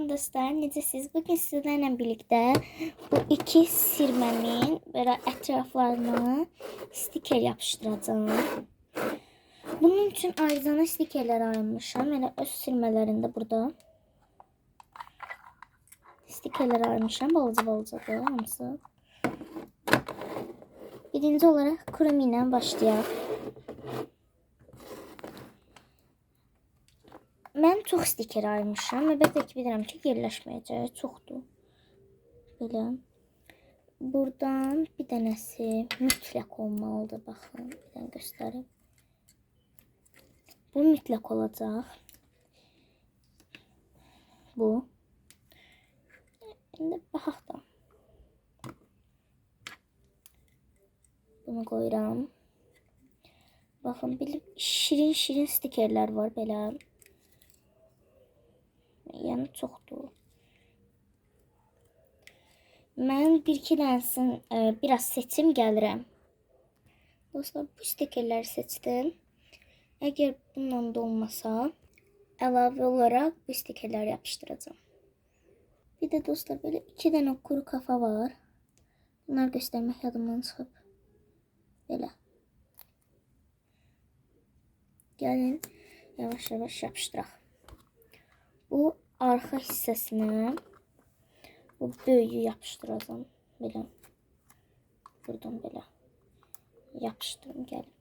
Salam dostlar, necəsiniz? Bugün sizlərlə birlikdə bu iki sirmənin belə ətraflarına stiker yapışdıracağım. Bunun üçün ayrıca stikerlər ayırmışam. Elə öz sirmələrində burada stikerlər ayırmışam. Balaca-balacadır hamısı. Birinci olaraq krem ilə başlayaq. Mən çox stiker ayırmışam. Əlbəttə ki, bilirəm ki, yerləşməyəcək. Çoxdur. Belə. Buradan bir dənəsi mütləq olmalıdır. Baxın, bir dənə göstərim. Bu mütləq olacaq. Bu. İndi baxaq da. Bunu qoyuram. Baxın, şirin-şirin stikerlər var belə. Yəni çoxdur. Mən bir-iki dənəsini biraz seçim gəlirəm. Dostlar, bu stikerləri seçdim. Əgər bununla da olmasa, əlavə olaraq bu stikerləri yapışdıracağım. Bir də dostlar, belə iki dənə kuru kafa var. Bunları göstərmək yadımdan çıxıb. Belə. Gəlin, yavaş-yavaş yapışdıraq. Bu arxa hissəsinə bu böyüyü yapışdıracağım. Belə. Buradan belə. Yapışdırım, gəlin.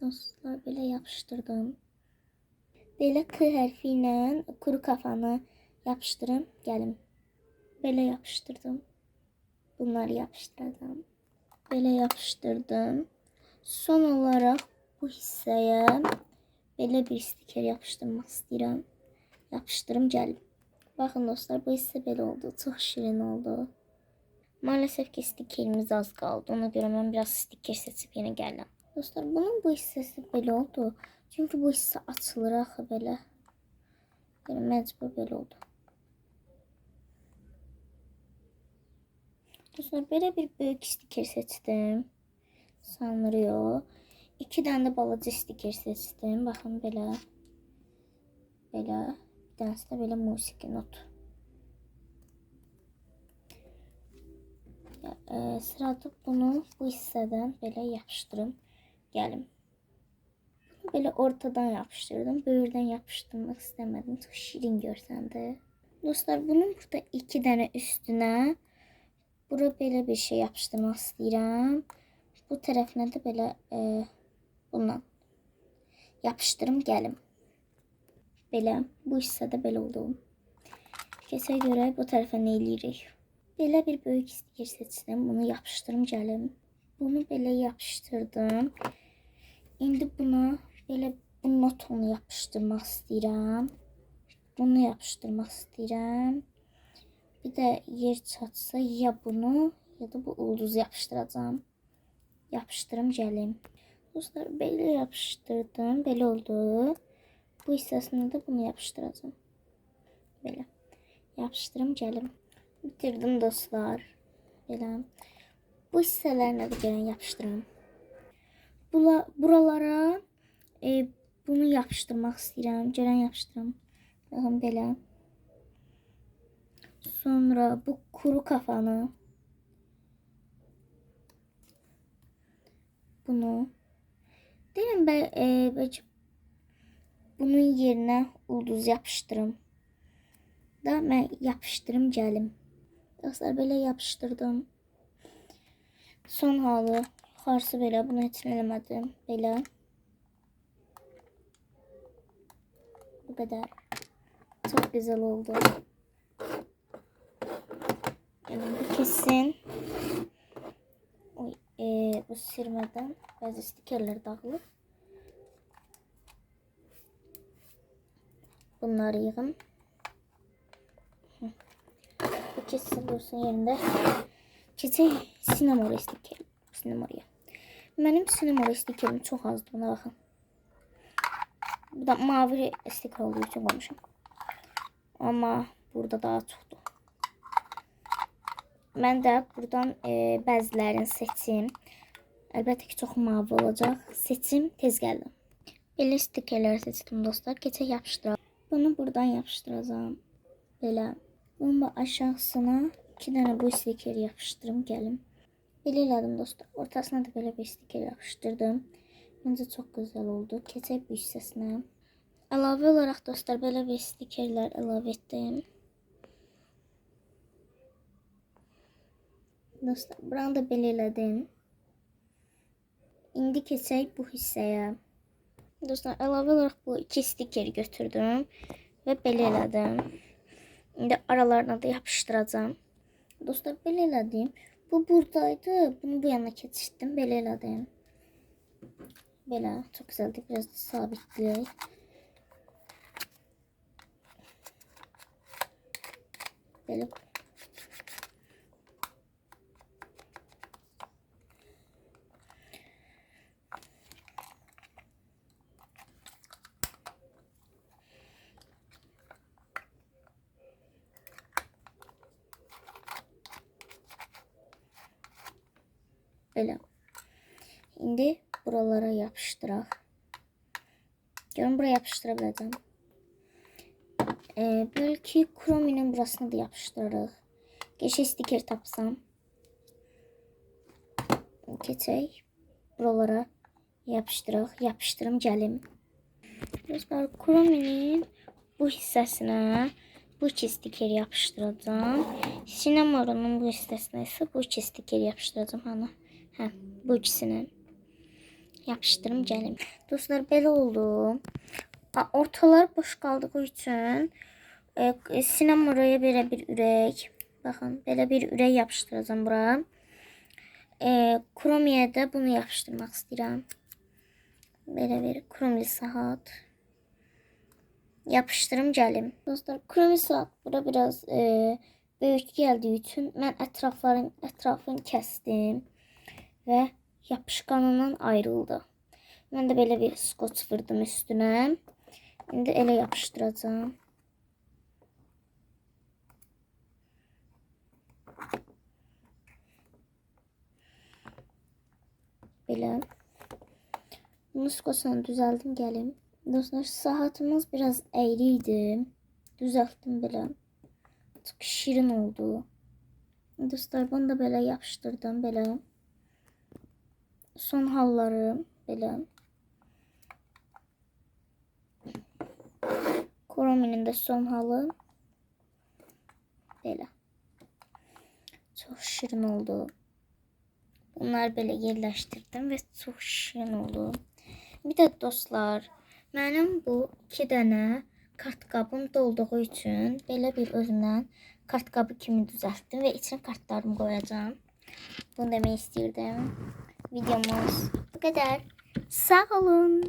Dostlar, belə yapışdırdım. Belə K hərfi ilə kuru kafanı yapışdırım, gəlin. Belə yapışdırdım. Bunları yapışdıracağım. Belə yapışdırdım. Son olaraq bu hissəyə belə bir stiker yapışdırmaq istəyirəm. Yapışdırım, gəlin. Baxın dostlar, bu hissə belə oldu. Çox şirin oldu. Maalesef ki, stikerimiz az qaldı. Ona görə mən biraz stiker seçib yenə gəldim. Dostlar, bunun bu hissəsi belə oldu. Çünki bu hissə açılır axı belə. Yəni məcbur belə oldu. Dostlar, belə bir böyük stiker seçdim. Sanırıyor. İki dənə də balaca stiker seçdim. Baxın belə. Belə. Bir dənəsi də belə musiqi not. Sırada bunu bu hissədən belə yapışdırım. Gəlim. Bunu belə ortadan yapışdırdım. Böyürdən yapışdırmaq istəmədim. Çox şirin görsəndi. Dostlar, bunun burada iki dənə üstünə bura belə bir şey yapışdırmaq istəyirəm. Bu tərəfinə də belə bundan yapışdırım, gəlim. Belə, bu hissədə belə oldu. Keçə görə bu tərəfə nə eləyirik? Belə bir böyük stiker seçdim. Bunu yapışdırım, gəlim. Bunu belə yapışdırdım. İndi buna belə bu notunu yapışdırmaq istəyirəm. Bunu yapışdırmaq istəyirəm. Bir də yer çatsa ya bunu ya da bu ulduzu yapışdıracağım. Yapışdırım, gəlim. Dostlar, belə yapışdırdım. Belə oldu. Bu hissəsində də bunu yapışdıracağım. Belə. Yapışdırım, gəlim. Bitirdim dostlar. Belə. Bu hissələrinə də gəlin yapışdırım. Buralara bunu yapışdırmaq istəyirəm. Gəlin yapışdırım. Baxın belə. Sonra bu kuru kafanı. Bunu. Deyim bəlkə bunun yerinə ulduz yapışdırım. Da mən yapışdırım, gəlim. Dostlar, belə yapışdırdım. Son halı. Yuxarısı belə. Bunu heç nə eləmədim. Belə. Bu qədər. Çox güzel oldu. Yəni, bu kesin. Bu sirmədən bəzi stikerlər dağılır. Bunları yığım. Bu kesin dursun yerində. Keçək sinemora stiker. Sinemoraya. Mənim sinemora stikerim çox azdır. Buna baxın. Bu da mavi stiker olduğu üçün qoymuşam. Amma burada daha çoxdur. Mən də buradan bəzilərini seçim. Əlbəttə ki, çox mavi olacaq. Seçim, tez gəldim. Belə stikerləri seçdim dostlar. Keçək yapışdıralım. Bunu buradan yapıştıracağım. Belə. Bunun aşağısına 2 dənə bu stiker yapışdırım gəlim. Belə elədim dostlar. Ortasına da belə bir stiker yapışdırdım. Məncə çox gözəl oldu. Keçək bu hissəsinə. Əlavə olaraq dostlar belə bir stikerlər əlavə etdim. Dostlar buranı da belə elədim. İndi keçək bu hissəyə. Dostlar əlavə olaraq bu 2 stikeri götürdüm və belə elədim. İndi aralarına da yapışdıracağım. Dostlar belə elədim. Bu buradaydı. Bunu bu yana keçirtdim. Belə elədim. Belə çox gözəldir. Biraz da sabitləyək. Belə. Belə. İndi buralara yapışdıraq. Görün buraya yapışdıra biləcəm. Belki Chrome'nin burasını da yapışdırırıq. Geçə stiker tapsam. Keçək. Buralara yapışdıraq. Yapışdırım gəlim. Dostlar Chrome'nin bu hissəsinə bu 2 stiker yapışdıracağım. Cinnamoro'nun bu hissəsinə isə bu 2 stiker yapışdıracağım. Hani. Hə, bu ikisini yapışdırım gəlim. Dostlar belə oldu. Ortalar boş qaldığı üçün Cinnamoro'ya belə bir ürək. Baxın, belə bir ürək yapışdıracağım bura. Chrome'ya da bunu yapışdırmaq istəyirəm. Belə bir Chrome saat. Yapışdırım gəlim. Dostlar Chrome saat bura biraz böyük gəldiyi üçün mən ətrafını kəsdim və yapışqanından ayrıldı. Mən də belə bir skoç vurdum üstünə. İndi elə yapışdıracağım. Belə. Bunu skoçla düzəldim gəlim. Dostlar saatımız biraz əyri idi. Düzəltdim belə. Çok şirin oldu. Dostlar bunu da belə yapışdırdım belə. Son halları belə. Chrome'nin de son halı belə. Çok şirin oldu. Bunlar belə yerləşdirdim və çox şirin oldu. Bir də dostlar, mənim bu 2 dənə kartqabım dolduğu üçün belə bir özümdən kartqabı kimi düzəltdim və içine kartlarımı qoyacağım. Bunu demək istirdim. Videomuz bu qədər. Sağ olun.